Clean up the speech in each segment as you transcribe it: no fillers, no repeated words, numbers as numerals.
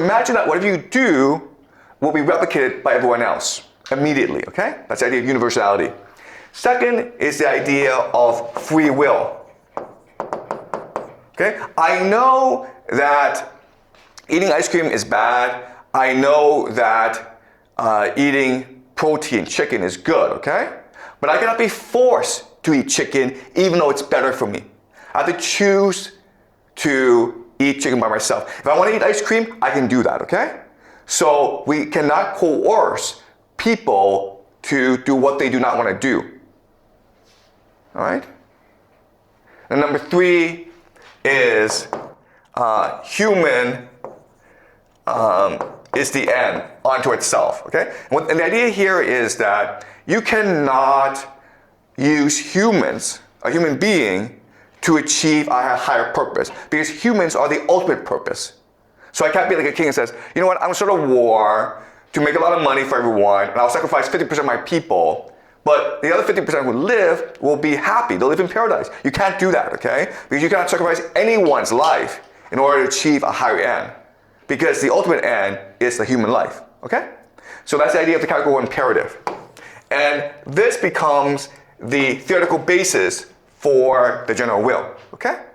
imagine that whatever you do will be replicated by everyone else immediately, okay? That's the idea of universality. Second is the idea of free will. Okay? I know that eating ice cream is bad. I know that eating protein, chicken, is good, okay? But I cannot be forced to eat chicken even though it's better for me. I have to choose to eat chicken by myself. If I want to eat ice cream, I can do that, okay? So we cannot coerce people to do what they do not want to do. All right? And number 3 is human is the end unto itself, okay? And the idea here is that you cannot use humans, a human being, to achieve a higher purpose, because humans are the ultimate purpose. So I can't be like a king and says, you know what, I'm gonna start a war to make a lot of money for everyone, and I'll sacrifice 50% of my people, but the other 50% who live will be happy. They'll live in paradise. You can't do that, okay? Because you cannot sacrifice anyone's life in order to achieve a higher end. Because the ultimate end is the human life, okay? So that's the idea of the categorical imperative. And this becomes the theoretical basis for the general will, okay?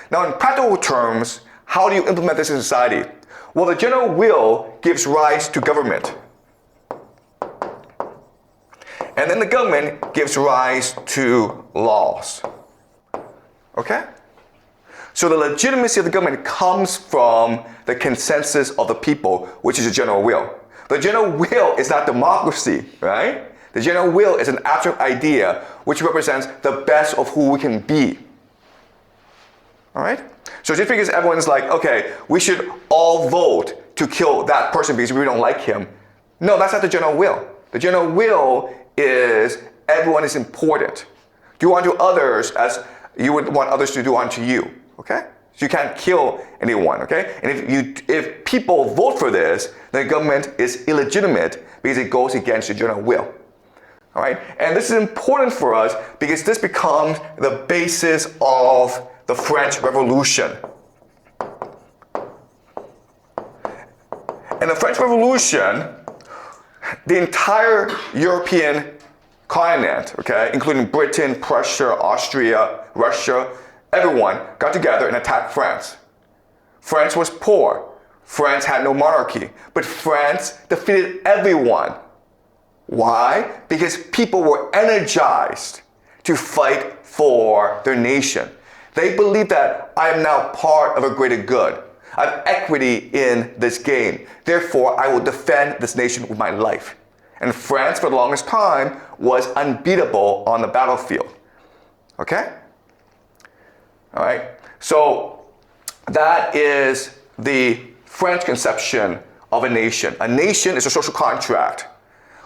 Now in practical terms, how do you implement this in society? Well, the general will gives rise to government. And then the government gives rise to laws. Okay? So the legitimacy of the government comes from the consensus of the people, which is the general will. The general will is not democracy, right? The general will is an abstract idea which represents the best of who we can be. All right? So just because everyone's like, okay, we should all vote to kill that person because we don't like him. No, that's not the general will. The general will is everyone is important. Do unto others as you would want others to do unto you, okay? So you can't kill anyone, okay? And if people vote for this, then the government is illegitimate because it goes against the general will, all right? And this is important for us because this becomes the basis of the French Revolution. In the French Revolution, the entire European continent, okay, including Britain, Prussia, Austria, Russia, everyone got together and attacked France. France was poor. France had no monarchy. But France defeated everyone. Why? Because people were energized to fight for their nation. They believed that I am now part of a greater good. I have equity in this game. Therefore, I will defend this nation with my life. And France, for the longest time, was unbeatable on the battlefield. Okay? All right? So that is the French conception of a nation. A nation is a social contract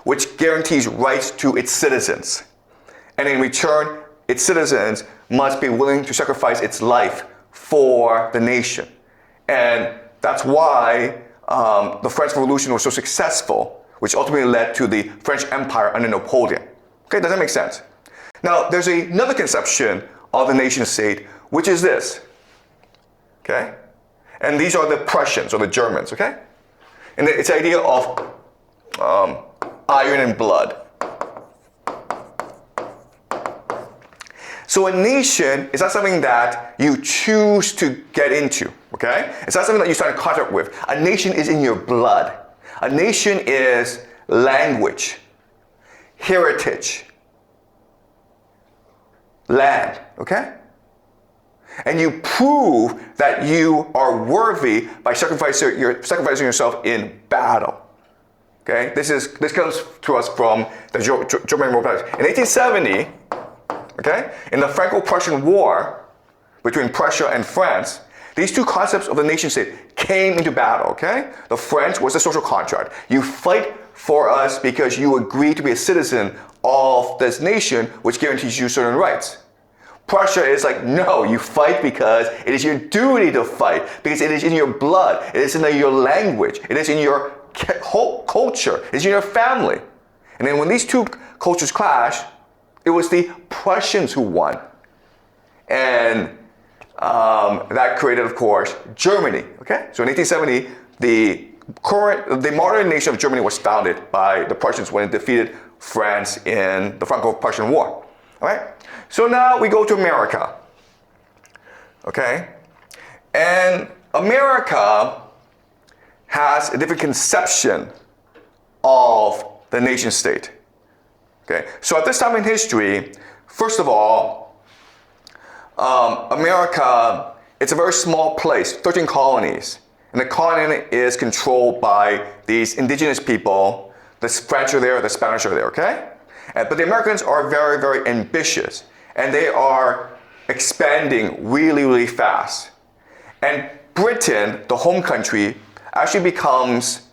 which guarantees rights to its citizens. And in return, its citizens must be willing to sacrifice its life for the nation. And that's why the French Revolution was so successful, which ultimately led to the French Empire under Napoleon. Okay, does that make sense? Now, there's another conception of the nation state, which is this. Okay? And these are the Prussians, or the Germans, okay? And it's the idea of iron and blood. So a nation is not something that you choose to get into, okay? It's not something that you start in contact with. A nation is in your blood. A nation is language, heritage, land, okay? And you prove that you are worthy by sacrificing yourself in battle. Okay? This comes to us from the German Republic. In 1870, okay, in the Franco-Prussian War between Prussia and France, these two concepts of the nation state came into battle, okay? The French was a social contract. You fight for us because you agree to be a citizen of this nation, which guarantees you certain rights. Prussia is like, no, you fight because it is your duty to fight, because it is in your blood, it is in your language, it is in your whole culture, it is in your family. And then when these two cultures clash, it was the Prussians who won. And that created, of course, Germany, okay? So in 1870, the the modern nation of Germany was founded by the Prussians when it defeated France in the Franco-Prussian War. All right? So now we go to America. Okay? And America has a different conception of the nation state. Okay? So at this time in history, first of all, America, it's a very small place, 13 colonies. And the continent is controlled by these indigenous people. The French are there, the Spanish are there, okay? But the Americans are very, very ambitious. And they are expanding really, really fast. And Britain, the home country, actually becomes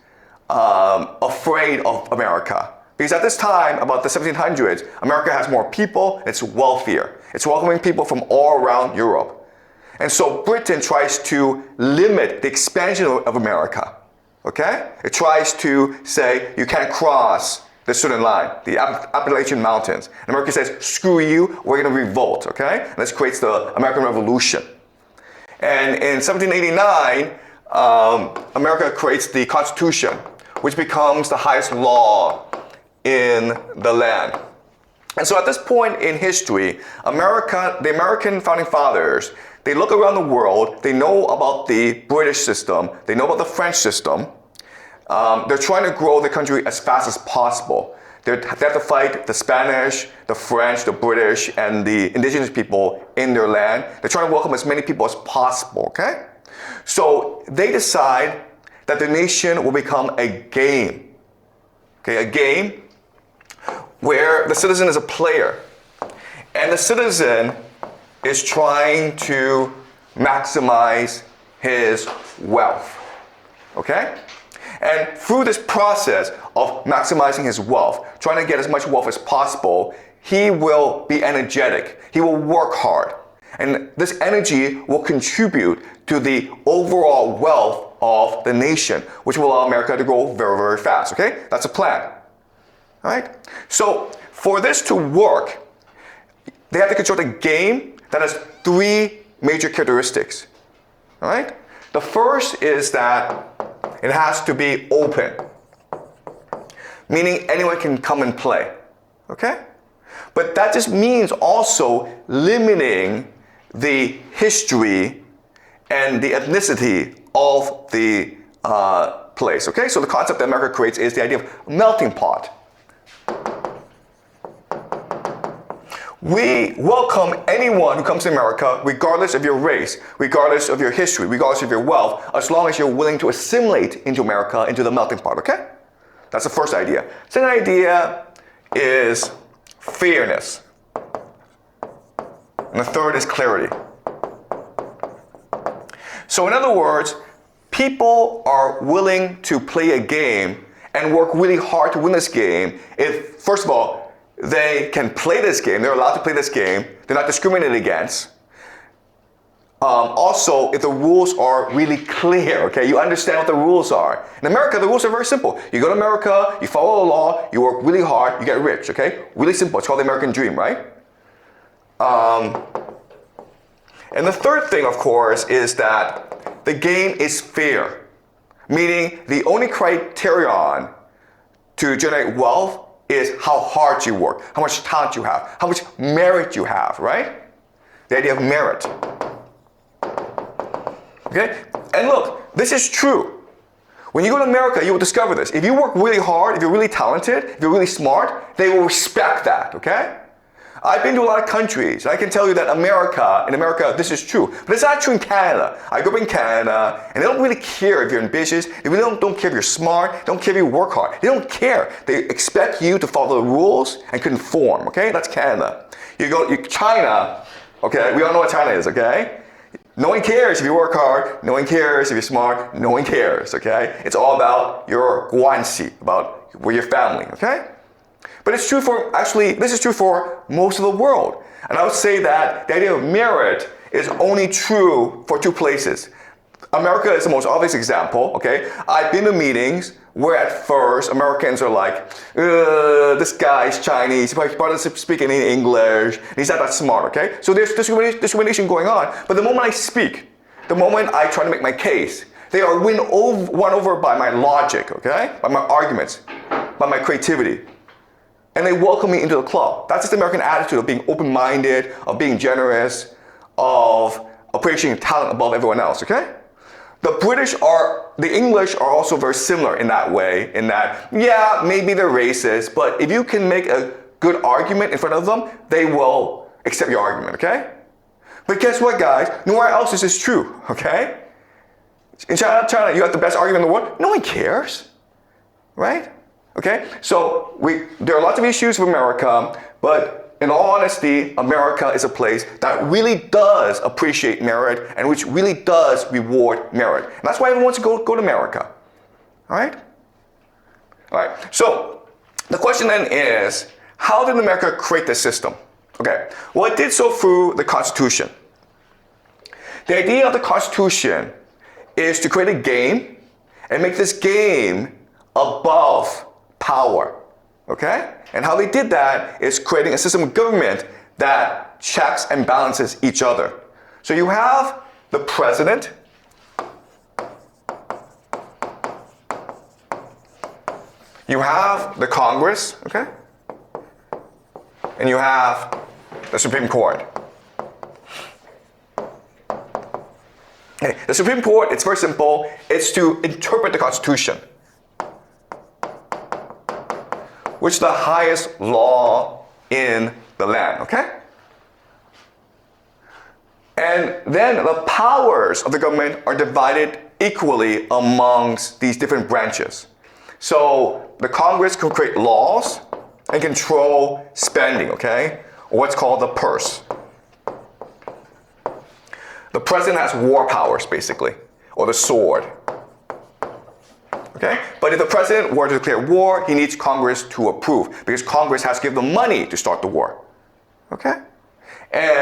afraid of America. Because at this time, about the 1700s, America has more people, it's wealthier. It's welcoming people from all around Europe. And so Britain tries to limit the expansion of America, okay? It tries to say, you can't cross this certain line, the Appalachian Mountains. And America says, screw you, we're gonna revolt, okay? And this creates the American Revolution. And in 1789, America creates the Constitution, which becomes the highest law in the land. And so at this point in history, the American founding fathers, they look around the world, they know about the British system, they know about the French system. They're trying to grow the country as fast as possible. They have to fight the Spanish, the French, the British, and the indigenous people in their land. They're trying to welcome as many people as possible, okay? So they decide that the nation will become a game, okay? A game where the citizen is a player. And the citizen is trying to maximize his wealth, okay? And through this process of maximizing his wealth, trying to get as much wealth as possible, he will be energetic, he will work hard. And this energy will contribute to the overall wealth of the nation, which will allow America to grow very, very fast, okay? That's a plan, all right? So for this to work, they have to construct a game that has three major characteristics, all right? The first is that it has to be open, meaning anyone can come and play, okay? But that just means also limiting the history and the ethnicity of the place, okay? So the concept that America creates is the idea of melting pot. We welcome anyone who comes to America, regardless of your race, regardless of your history, regardless of your wealth, as long as you're willing to assimilate into America, into the melting pot, okay? That's the first idea. Second idea is fairness. And the third is clarity. So in other words, people are willing to play a game and work really hard to win this game if, first of all, they can play this game, they're allowed to play this game, they're not discriminated against. Also, if the rules are really clear, okay, you understand what the rules are. In America, the rules are very simple. You go to America, you follow the law, you work really hard, you get rich, okay? Really simple, it's called the American dream, right? And the third thing, of course, is that the game is fair. Meaning, the only criterion to generate wealth is how hard you work, how much talent you have, how much merit you have, right? The idea of merit. Okay? And look, this is true. When you go to America, you will discover this. If you work really hard, if you're really talented, if you're really smart, they will respect that, okay? I've been to a lot of countries, and I can tell you that in America, this is true. But it's not true in Canada. I grew up in Canada, and they don't really care if you're ambitious. They really don't care if you're smart. They don't care if you work hard. They don't care. They expect you to follow the rules and conform, okay? That's Canada. China, okay? We all know what China is, okay? No one cares if you work hard. No one cares if you're smart. No one cares, okay? It's all about your guanxi, about your family, okay? But it's true this is true for most of the world. And I would say that the idea of merit is only true for two places. America is the most obvious example, okay? I've been to meetings where at first Americans are like, this guy's Chinese, he probably doesn't speak any English, he's not that smart, okay? So there's discrimination going on. But the moment I speak, the moment I try to make my case, They are won over by my logic, okay? By my arguments, by my creativity. And they welcome me into the club. That's just the American attitude of being open-minded, of being generous, of appreciating talent above everyone else, okay? The English are also very similar in that way, in that, yeah, maybe they're racist, but if you can make a good argument in front of them, they will accept your argument, okay? But guess what, guys? Nowhere else is this true, okay? In China, you have the best argument in the world. No one cares, right? Okay? So there are lots of issues with America, but in all honesty, America is a place that really does appreciate merit and which really does reward merit. And that's why everyone wants to go to America. All right? All right. So the question then is, how did America create this system? Okay. Well, it did so through the Constitution. The idea of the Constitution is to create a game and make this game above power. Okay? And how they did that is creating a system of government that checks and balances each other. So you have the president, you have the Congress, okay? And you have the Supreme Court. Okay, the Supreme Court, it's very simple. It's to interpret the Constitution, which is the highest law in the land, okay? And then the powers of the government are divided equally amongst these different branches. So the Congress can create laws and control spending, okay? Or what's called the purse. The president has war powers, basically, or the sword. Okay? But if the president were to declare war, he needs Congress to approve, because Congress has to give the money to start the war. Okay? And